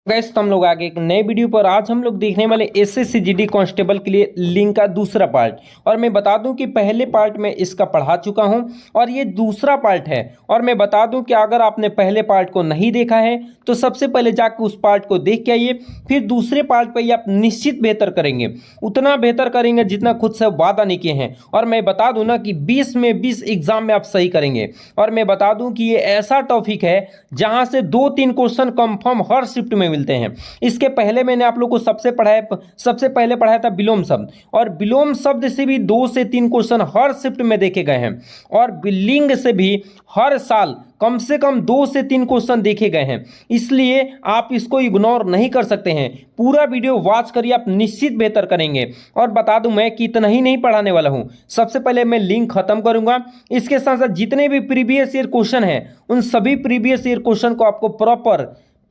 Gas तो हम लोग आगे एक नए वीडियो पर आज हम लोग देखने वाले एसएससी जीडी कांस्टेबल के लिए लिंक का दूसरा पार्ट। और मैं बता दूं कि पहले पार्ट में इसका पढ़ा चुका हूं और ये दूसरा पार्ट है। और मैं बता दूं कि अगर आपने पहले पार्ट को नहीं देखा है तो सबसे पहले जाकर उस पार्ट को देख के आइए, फिर दूसरे पार्ट पर आप निश्चित बेहतर करेंगे, उतना बेहतर करेंगे जितना खुद से वादा नहीं किए हैं। और मैं बता दूं ना कि 20 में 20 एग्जाम में आप सही करेंगे। और मैं बता दूं कि ये ऐसा टॉपिक है जहां से 2-3 क्वेश्चन कंफर्म हर शिफ्ट में मिलते हैं। इसके पहले मैंने आप लोग को सबसे पहले पढ़ाया था विलोम शब्द, और विलोम शब्द से भी 2 से 3 क्वेश्चन हर शिफ्ट में देखे गए हैं। और लिंग से भी हर साल कम से कम 2 से 3 क्वेश्चन देखे गए हैं। इसलिए आप इसको इग्नोर नहीं कर सकते हैं, पूरा वीडियो वॉच करिए, आप निश्चित बेहतर करेंगे। और बता दूं मैं कि इतना ही नहीं पढ़ाने वाला हूं, सबसे पहले मैं लिंक खत्म करूंगा, इसके साथ साथ जितने भी प्रीवियस ईयर क्वेश्चन हैं उन सभी प्रीवियस ईयर क्वेश्चन को आपको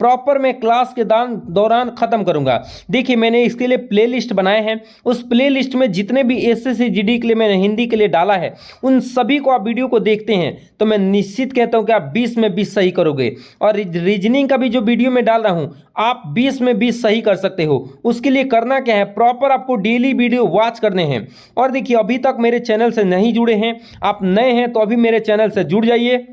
प्रॉपर मैं क्लास के दौरान खत्म करूंगा। देखिए मैंने इसके लिए प्लेलिस्ट बनाए हैं, उस प्लेलिस्ट में जितने भी एसएससी जीडी के लिए मैंने हिंदी के लिए डाला है उन सभी को आप वीडियो को देखते हैं तो मैं निश्चित कहता हूं कि आप 20 में 20 सही करोगे। और रीजनिंग का भी जो वीडियो में डाल रहा हूं आप 20 में 20 सही कर सकते हो। उसके लिए करना क्या है, प्रॉपर आपको डेली वीडियो वॉच करने हैं। और देखिए अभी तक मेरे चैनल से नहीं जुड़े हैं, आप नए हैं तो अभी मेरे चैनल से जुड़ जाइए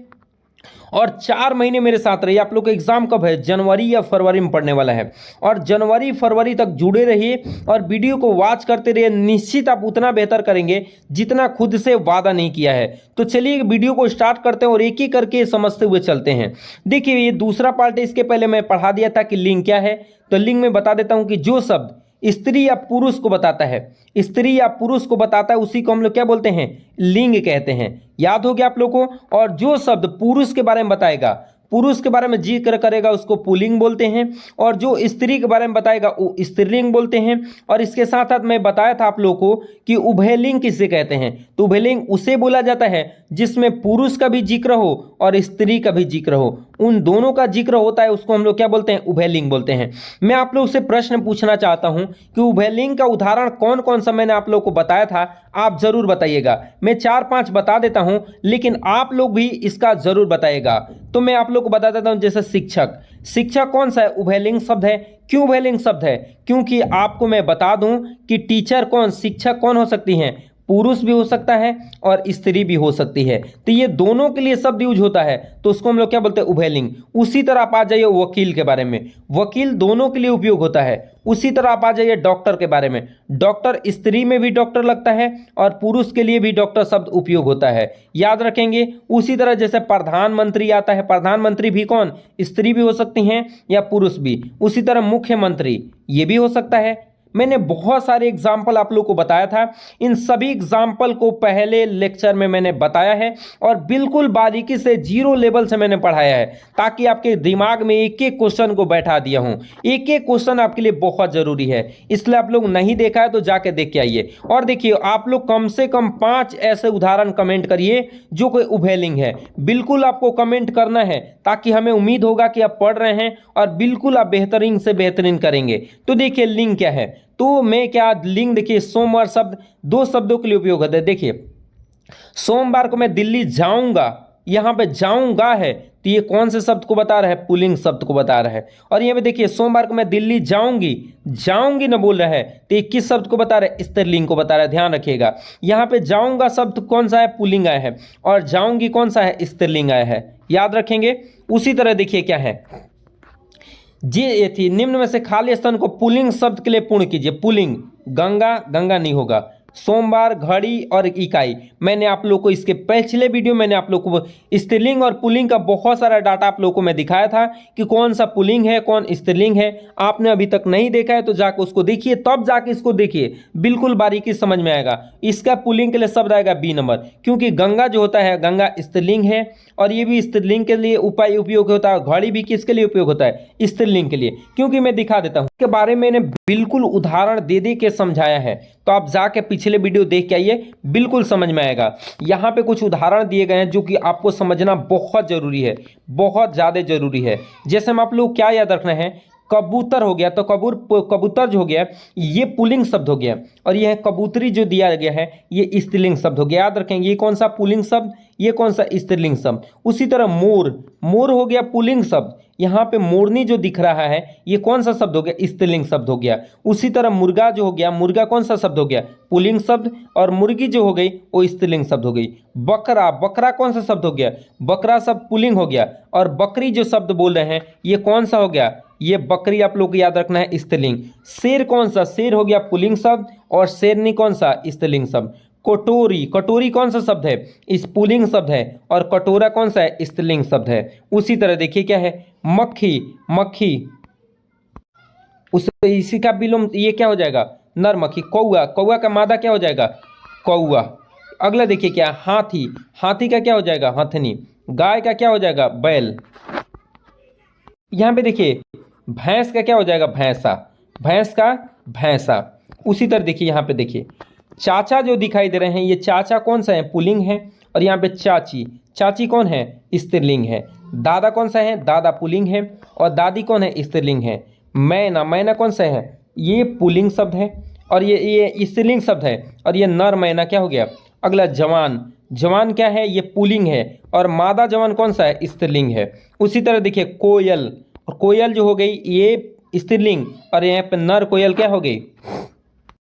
और 4 महीने मेरे साथ रहिए। आप लोग का एग्जाम कब है, जनवरी या फरवरी में पढ़ने वाला है, और जनवरी फरवरी तक जुड़े रहिए और वीडियो को वॉच करते रहिए। निश्चित आप उतना बेहतर करेंगे जितना खुद से वादा नहीं किया है। तो चलिए वीडियो को स्टार्ट करते हैं और एक ही करके समझते हुए चलते हैं। देखिए ये दूसरा पार्ट है, इसके पहले मैं पढ़ा दिया था कि लिंग क्या है, तो लिंग में बता देता हूं कि जो शब्द स्त्री या पुरुष को बताता है, स्त्री या पुरुष को बताता है, उसी को हम लोग क्या बोलते हैं, लिंग कहते हैं। याद हो गया आप लोगों को। और जो शब्द पुरुष के बारे में बताएगा, पुरुष के बारे में जिक्र करेगा, उसको पुल्लिंग बोलते हैं। और जो स्त्री के बारे में बताएगा वो स्त्रीलिंग बोलते हैं। और इसके साथ साथ मैं बताया था आप लोगों को कि उभयलिंग किसे कहते हैं, तो उभयलिंग उसे बोला जाता है जिसमें पुरुष का भी जिक्र हो और स्त्री का भी जिक्र हो, उन दोनों का जिक्र होता है, उसको हम लोग क्या बोलते हैं, उभयलिंग बोलते हैं। मैं आप लोग से प्रश्न पूछना चाहता हूं कि उभयलिंग का उदाहरण कौन कौन सा मैंने आप लोग को बताया था, आप जरूर बताइएगा। मैं 4-5 बता देता हूं लेकिन आप लोग भी इसका जरूर बताइएगा। तो मैं आप लोग को बता देता हूं, जैसे शिक्षक, शिक्षक कौन सा है, उभयलिंग शब्द है। क्यों उभयलिंग शब्द है, क्योंकि आपको मैं बता दूं कि टीचर कौन, शिक्षक कौन हो सकती हैं, पुरुष भी हो सकता है और स्त्री भी हो सकती है। तो ये दोनों के लिए शब्द यूज होता है, तो उसको हम लोग क्या बोलते हैं, उभयलिंग। उसी तरह आप आ जाइए वकील के बारे में, वकील दोनों के लिए उपयोग होता है। उसी तरह आप आ जाइए डॉक्टर के बारे में, डॉक्टर स्त्री में भी डॉक्टर लगता है और पुरुष के लिए भी डॉक्टर शब्द उपयोग होता है, याद रखेंगे। उसी तरह जैसे प्रधानमंत्री आता है, प्रधानमंत्री भी कौन, स्त्री भी हो सकती हैं या पुरुष भी। उसी तरह मुख्यमंत्री ये भी हो सकता है। मैंने बहुत सारे एग्जाम्पल आप लोग को बताया था, इन सभी एग्जाम्पल को पहले लेक्चर में मैंने बताया है और बिल्कुल बारीकी से 0 लेवल से मैंने पढ़ाया है, ताकि आपके दिमाग में एक एक क्वेश्चन को बैठा दिया हूं। एक एक क्वेश्चन आपके लिए बहुत जरूरी है, इसलिए आप लोग नहीं देखा है तो जाके देख के आइए। और देखिए आप लोग कम से कम 5 ऐसे उदाहरण कमेंट करिए जो कोई उभयलिंग है, बिल्कुल आपको कमेंट करना है, ताकि हमें उम्मीद होगा कि आप पढ़ रहे हैं और बिल्कुल आप बेहतरीन से बेहतरीन करेंगे। तो देखिए लिंग क्या है, तो मैं क्या लिंग, देखिए सोमवार शब्द 2 शब्दों के लिए उपयोग होता है। देखिए सोमवार को मैं दिल्ली जाऊंगा, यहां पे जाऊंगा है तो ये कौन से शब्द को बता रहा है, पुल्लिंग शब्द को बता रहा है। और यहाँ पे देखिए सोमवार को मैं दिल्ली जाऊंगी, जाऊंगी ना बोल रहा है तो ये किस शब्द को बता रहा है, स्त्रीलिंग को बता रहा है, ध्यान रखिएगा। यहाँ पे जाऊंगा शब्द कौन सा है, पुल्लिंग आया है, और जाऊंगी कौन सा है, स्त्रीलिंग आया है, याद रखेंगे। उसी तरह देखिए क्या है, जी ये थी, निम्न में से खाली स्थान को पुल्लिंग शब्द के लिए पूर्ण कीजिए। पुल्लिंग, गंगा, गंगा नहीं होगा, सोमवार, घड़ी और इकाई। मैंने आप लोग को इसके पिछले वीडियो मैंने आप लोग को स्त्रीलिंग और पुल्लिंग का बहुत सारा डाटा आप लोग को मैं दिखाया था कि कौन सा पुल्लिंग है कौन स्त्रीलिंग है। आपने अभी तक नहीं देखा है तो जाकर उसको देखिए, तब जाके इसको देखिए, बिल्कुल बारीकी समझ में आएगा। इसका पुल्लिंग के लिए शब्द आएगा बी नंबर, क्योंकि गंगा जो होता है, गंगा स्त्रीलिंग है और ये भी स्त्रीलिंग के लिए उपाय उपयोग होता है। घड़ी भी किसके लिए उपयोग होता है, स्त्रीलिंग के लिए। क्योंकि मैं दिखा देता हूँ इसके बारे में मैंने बिल्कुल उदाहरण दे दे के समझाया है, तो आप जाके पिछले वीडियो देख के आइए, बिल्कुल समझ में आएगा। यहाँ पे कुछ उदाहरण दिए गए हैं जो कि आपको समझना बहुत जरूरी है, बहुत ज़्यादा जरूरी है। जैसे हम आप लोग क्या याद रखना है, कबूतर हो गया, तो कबूतर जो हो गया ये पुल्लिंग शब्द हो गया, और यह कबूतरी जो दिया गया है ये स्त्रीलिंग शब्द हो गया। याद रखेंगे ये कौन सा पुल्लिंग शब्द, ये कौन सा स्त्रीलिंग शब्द। उसी तरह मोर, मोर हो गया पुल्लिंग शब्द, यहाँ पे मोरनी जो दिख रहा है ये कौन सा शब्द हो गया, स्त्रीलिंग शब्द हो गया। उसी तरह मुर्गा जो हो गया, मुर्गा कौन सा शब्द हो गया, पुल्लिंग शब्द, और मुर्गी जो हो गई वो स्त्रीलिंग शब्द हो गई। बकरा, बकरा कौन सा शब्द हो गया, बकरा शब्द पुल्लिंग हो गया। और बकरी जो शब्द बोल रहे हैं ये कौन सा हो गया, ये बकरी आप लोग को याद रखना है स्त्रीलिंग। शेर कौन सा, शेर हो गया पुल्लिंग शब्द, और शेरनी कौन सा, स्त्रीलिंग शब्द। कटोरी, कटोरी कौन सा शब्द है, इस पुल्लिंग शब्द है, और कटोरा कौन सा है, स्त्रीलिंग शब्द है। उसी तरह देखिए क्या है, मक्खी, मक्खी उस इसी का विलोम ये क्या हो जाएगा, नर मक्खी। कौआ, कौआ का मादा क्या हो जाएगा, कौआ। अगला देखिए क्या, हाथी, हाथी का क्या हो जाएगा, हथनी। गाय का क्या हो जाएगा, बैल। यहाँ पे देखिए भैंस का क्या हो जाएगा, भैंसा, भैंस का भैंसा। उसी तरह देखिए यहाँ पे देखिए चाचा जो दिखाई दे रहे हैं ये चाचा कौन सा है, पुल्लिंग है, और यहाँ पे चाची, चाची कौन है, स्त्रीलिंग है। दादा कौन सा है, दादा पुल्लिंग है, और दादी कौन है, स्त्रीलिंग है। मैना, मैना कौन सा है, ये पुल्लिंग शब्द है, और ये स्त्रीलिंग शब्द है, और ये नर मैना क्या हो गया। अगला जवान, जवान क्या है, ये पुल्लिंग है, और मादा जवान कौन सा है, स्त्रीलिंग है। उसी तरह देखिए कोयल, और कोयल जो हो गई ये स्त्रीलिंग, और यहाँ पे नर कोयल क्या हो गई,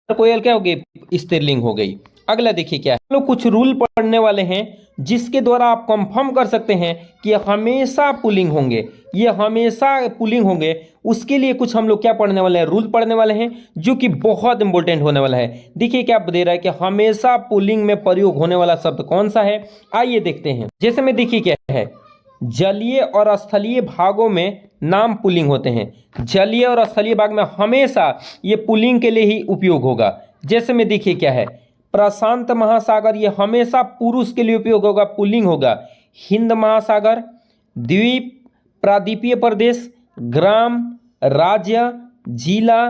कोयल क्या हो गई, स्त्रीलिंग हो गई। अगला देखिए क्या है, हम लोग कुछ रूल पढ़ने वाले हैं जिसके द्वारा आप कंफर्म कर सकते हैं कि ये हमेशा पुल्लिंग होंगे, ये हमेशा पुल्लिंग होंगे। उसके लिए कुछ हम लोग क्या पढ़ने वाले हैं, रूल पढ़ने वाले हैं जो कि बहुत इंपॉर्टेंट होने वाला है। देखिए क्या दे रहा है कि हमेशा पुल्लिंग में प्रयोग होने वाला शब्द कौन सा है, आइए देखते हैं। जैसे में देखिए क्या है, जलीय और स्थलीय भागों में नाम पुल्लिंग होते हैं। जलीय और स्थलीय भाग में हमेशा ये पुल्लिंग के लिए ही उपयोग होगा। जैसे में देखिए क्या है, प्रशांत महासागर, ये हमेशा पुरुष के लिए उपयोग होगा, पुल्लिंग होगा। हिंद महासागर, द्वीप, प्रादीपीय प्रदेश, ग्राम, राज्य, जिला,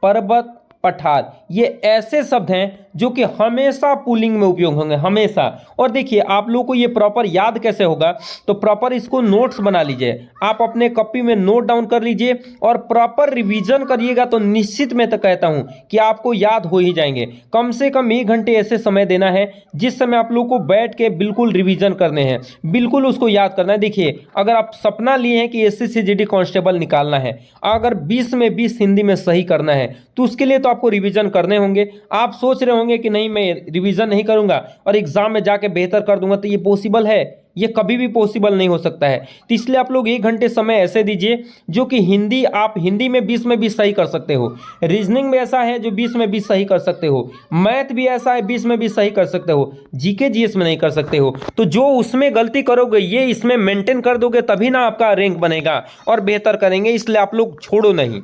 पर्वत, पठार, ये ऐसे शब्द हैं जो कि हमेशा पुल्लिंग में उपयोग होंगे, हमेशा। और देखिए आप लोगों को ये प्रॉपर याद कैसे होगा, तो प्रॉपर इसको नोट्स बना लीजिए, आप अपने कॉपी में नोट डाउन कर लीजिए और प्रॉपर रिवीजन करिएगा तो निश्चित मैं तो कहता हूं कि आपको याद हो ही जाएंगे। कम से कम 1 घंटे ऐसे समय देना है जिस समय आप लोग को बैठ के बिल्कुल रिवीजन करने हैं, बिल्कुल उसको याद करना है। देखिए अगर आप सपना लिए हैं कि SSC GD कांस्टेबल निकालना है, अगर 20 में 20 हिंदी में सही करना है तो उसके लिए तो आपको रिवीजन करने होंगे। आप सोच रहे होंगे कि नहीं मैं रिवीजन नहीं करूंगा और एग्जाम में जाके बेहतर कर दूंगा, तो ये पॉसिबल है, ये कभी भी पॉसिबल नहीं हो सकता है। तो इसलिए आप लोग 1 घंटे समय ऐसे दीजिए जो कि हिंदी, आप हिंदी में 20 में 20 सही कर सकते हो, रीजनिंग में ऐसा है जो 20 में 20 सही कर सकते हो, मैथ भी ऐसा है 20 में 20 सही कर सकते हो, जीके जीएस में नहीं कर सकते हो। तो जो उसमें गलती करोगे ये इसमें मेंटेन कर दोगे तभी ना आपका रैंक बनेगा और बेहतर करेंगे। इसलिए आप लोग छोड़ो नहीं,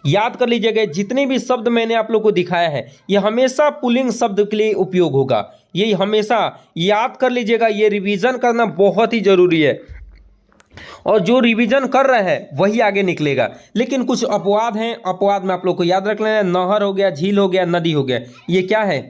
याद कर लीजिएगा जितने भी शब्द मैंने आप लोग को दिखाया है ये हमेशा पुल्लिंग शब्द के लिए उपयोग होगा, ये हमेशा याद कर लीजिएगा। ये रिवीजन करना बहुत ही जरूरी है और जो रिवीजन कर रहा है वही आगे निकलेगा। लेकिन कुछ अपवाद हैं, अपवाद में आप लोग को याद रख लेना है। नहर हो गया, झील हो गया, नदी हो गया, ये क्या है,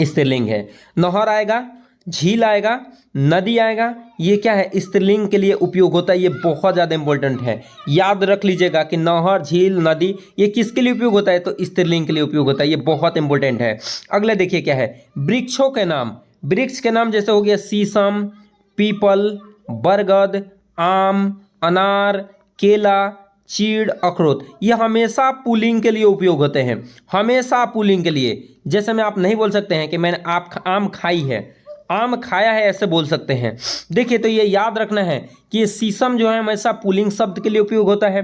स्त्रीलिंग है। नहर आएगा, झील आएगा, नदी आएगा, ये क्या है, स्त्रीलिंग के लिए उपयोग होता है। ये बहुत ज़्यादा इंपॉर्टेंट है, याद रख लीजिएगा कि नहर, झील, नदी ये किसके लिए उपयोग होता है, तो स्त्रीलिंग के लिए उपयोग होता है। ये बहुत इंपॉर्टेंट है। अगले देखिए क्या है, वृक्षों के नाम, वृक्ष के नाम जैसे हो गया शीशम, पीपल, बरगद, आम, अनार, केला, चीड़, अखरोट, ये हमेशा पुल्लिंग के लिए उपयोग होते हैं, हमेशा पुल्लिंग के लिए। जैसे में आप नहीं बोल सकते हैं कि मैंने आम खाई है, आम खाया है, ऐसे बोल सकते हैं। देखिए तो ये याद रखना है कि ये शीशम जो है हमेशा पुल्लिंग शब्द के लिए उपयोग होता है,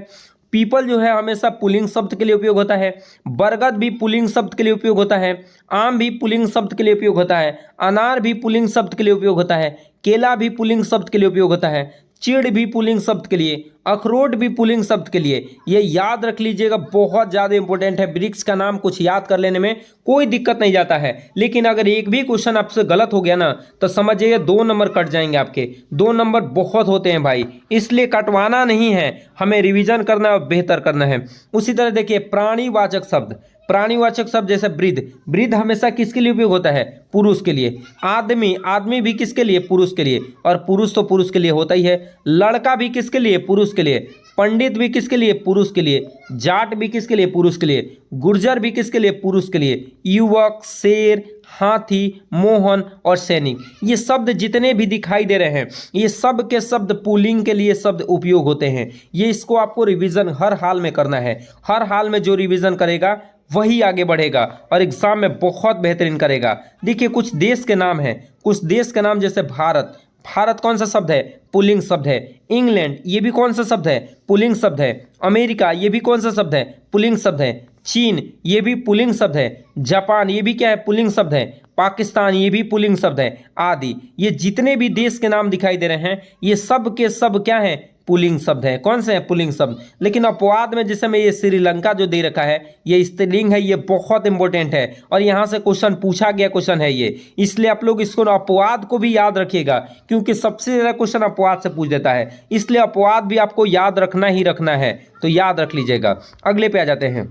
पीपल जो है हमेशा पुल्लिंग शब्द के लिए उपयोग होता है, बरगद भी पुल्लिंग शब्द के लिए उपयोग होता है, आम भी पुल्लिंग शब्द के लिए उपयोग होता है, अनार भी पुल्लिंग शब्द के लिए उपयोग होता है, केला भी पुल्लिंग शब्द के लिए उपयोग होता है, चीड़ भी पुल्लिंग शब्द के लिए, अखरोट भी पुल्लिंग शब्द के लिए। ये याद रख लीजिएगा, बहुत ज़्यादा इंपॉर्टेंट है। वृक्ष का नाम कुछ याद कर लेने में कोई दिक्कत नहीं जाता है, लेकिन अगर एक भी क्वेश्चन आपसे गलत हो गया ना तो समझिए 2 नंबर कट जाएंगे आपके। 2 नंबर बहुत होते हैं भाई, इसलिए कटवाना नहीं है, हमें रिवीजन करना और बेहतर करना है। उसी तरह देखिए प्राणीवाचक शब्द, प्राणीवाचक शब्द जैसे वृद्ध, वृद्ध हमेशा किसके लिए उपयोग होता है? पुरुष के लिए। आदमी, आदमी भी किसके लिए? पुरुष के लिए, और पुरुष तो पुरुष के लिए होता ही है। लड़का भी किसके लिए? पुरुष के लिए। पंडित भी किसके लिए? पुरुष के लिए। जाट भी किसके लिए? पुरुष के लिए। गुर्जर भी किसके लिए? पुरुष के लिए। युवक, शेर, हाथी, मोहन और सैनिक, ये शब्द जितने भी दिखाई दे रहे हैं ये सब के शब्द पुल्लिंग के लिए शब्द उपयोग होते हैं। ये इसको आपको रिवीजन हर हाल में करना है। हर हाल में जो रिवीजन करेगा वही आगे बढ़ेगा और एग्जाम में बहुत बेहतरीन करेगा। देखिए कुछ देश के नाम हैं, कुछ देश के नाम जैसे भारत, भारत कौन सा शब्द है? पुल्लिंग शब्द है। इंग्लैंड, ये भी कौन सा शब्द है? पुल्लिंग शब्द है। अमेरिका, ये भी कौन सा शब्द है? पुल्लिंग शब्द है। चीन, ये भी पुल्लिंग शब्द है। जापान, ये भी क्या है? पुल्लिंग शब्द है। पाकिस्तान, ये भी पुल्लिंग शब्द है आदि। ये जितने भी देश के नाम दिखाई दे रहे हैं ये सब के सब क्या है? पुल्लिंग शब्द है। कौन से हैं? पुल्लिंग शब्द। लेकिन अपवाद में जैसे में ये श्रीलंका जो दे रखा है ये स्त्रीलिंग है, ये बहुत इंपॉर्टेंट है और यहाँ से क्वेश्चन पूछा गया क्वेश्चन है ये, इसलिए आप लोग इसको अपवाद को भी याद रखिएगा क्योंकि सबसे ज़्यादा क्वेश्चन अपवाद से पूछ देता है, इसलिए अपवाद भी आपको याद रखना ही रखना है, तो याद रख लीजिएगा। अगले पे आ जाते हैं।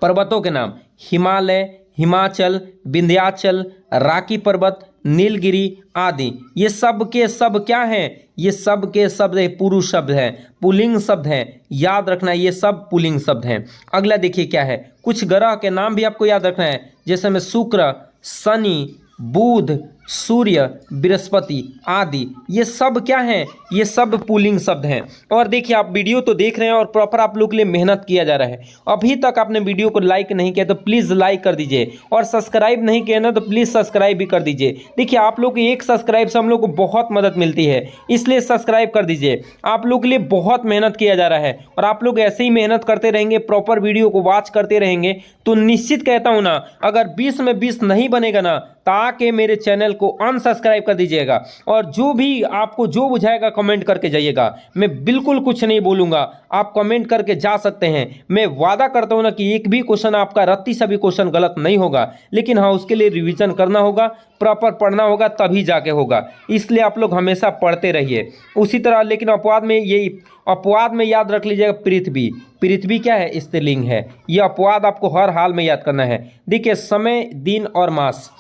पर्वतों के नाम, हिमालय, हिमाचल, विंध्याचल, राकी पर्वत, नीलगिरी आदि, ये सब के सब क्या हैं? ये सब के शब्द पुरुष शब्द हैं, पुल्लिंग शब्द हैं, याद रखना ये सब पुल्लिंग शब्द हैं। अगला देखिए क्या है, कुछ ग्रह के नाम भी आपको याद रखना है जैसे में शुक्र, शनि, बुध, सूर्य, बृहस्पति आदि, ये सब क्या हैं? ये सब पुल्लिंग शब्द हैं। और देखिए आप वीडियो तो देख रहे हैं और प्रॉपर आप लोग के लिए मेहनत किया जा रहा है। अभी तक आपने वीडियो को लाइक नहीं किया तो प्लीज़ लाइक कर दीजिए और सब्सक्राइब नहीं किया ना तो प्लीज़ सब्सक्राइब भी कर दीजिए। देखिए आप लोग की एक सब्सक्राइब से हम लोग को बहुत मदद मिलती है, इसलिए सब्सक्राइब कर दीजिए। आप लोग के लिए बहुत मेहनत किया जा रहा है और आप लोग ऐसे ही मेहनत करते रहेंगे, प्रॉपर वीडियो को वॉच करते रहेंगे तो निश्चित कहता हूँ ना, अगर 20 में 20 नहीं बनेगा ना ताकि मेरे चैनल को अनसब्सक्राइब कर दीजिएगा और जो भी आपको जो बुझाएगा कमेंट करके जाइएगा। मैं बिल्कुल कुछ नहीं बोलूँगा, आप कमेंट करके जा सकते हैं। मैं वादा करता हूँ ना कि एक भी क्वेश्चन आपका रत्ती सा भी क्वेश्चन गलत नहीं होगा, लेकिन हाँ उसके लिए रिवीजन करना होगा, प्रॉपर पढ़ना होगा तभी जाके होगा, इसलिए आप लोग हमेशा पढ़ते रहिए। उसी तरह लेकिन अपवाद में याद रख लीजिएगा पृथ्वी, पृथ्वी क्या है? स्त्रीलिंग है। ये अपवाद आपको हर हाल में याद करना है। देखिए समय, दिन और मास,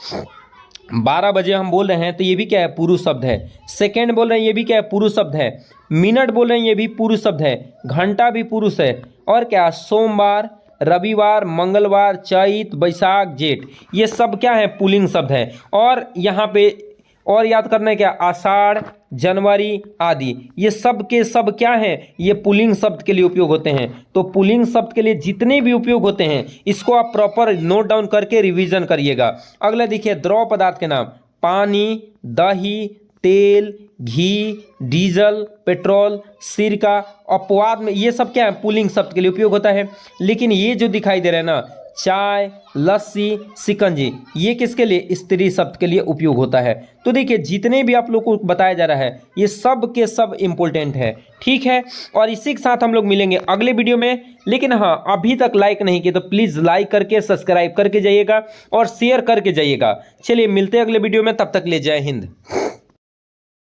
12 बजे हम बोल रहे हैं तो ये भी क्या है? पुरुष शब्द है। सेकेंड बोल रहे हैं ये भी क्या है? पुरुष शब्द है। मिनट बोल रहे हैं ये भी पुरुष शब्द है। घंटा भी पुरुष है। और क्या? सोमवार, रविवार, मंगलवार, चैत, बैसाख, जेठ, ये सब क्या है? पुल्लिंग शब्द है। और यहाँ पे और याद करना है क्या? आषाढ़, जनवरी आदि, ये सब के सब क्या हैं? ये पुल्लिंग शब्द के लिए उपयोग होते हैं। तो पुल्लिंग शब्द के लिए जितने भी उपयोग होते हैं इसको आप प्रॉपर नोट डाउन करके रिवीजन करिएगा। अगला देखिए द्रव पदार्थ के नाम, पानी, दही, तेल, घी, डीजल, पेट्रोल, सिरका। अपवाद में ये सब क्या है? पुल्लिंग शब्द के लिए उपयोग होता है। लेकिन ये जो दिखाई दे रहा है ना, चाय, लस्सी, शिकंजी, ये किसके लिए? स्त्री शब्द के लिए उपयोग होता है। तो देखिए जितने भी आप लोग को बताया जा रहा है ये सब के सब इम्पोर्टेंट है, ठीक है। और इसी के साथ हम लोग मिलेंगे अगले वीडियो में। लेकिन हाँ अभी तक लाइक नहीं किया तो प्लीज़ लाइक करके सब्सक्राइब करके जाइएगा और शेयर करके जाइएगा। चलिए मिलते हैं अगले वीडियो में, तब तक ले जय हिंद।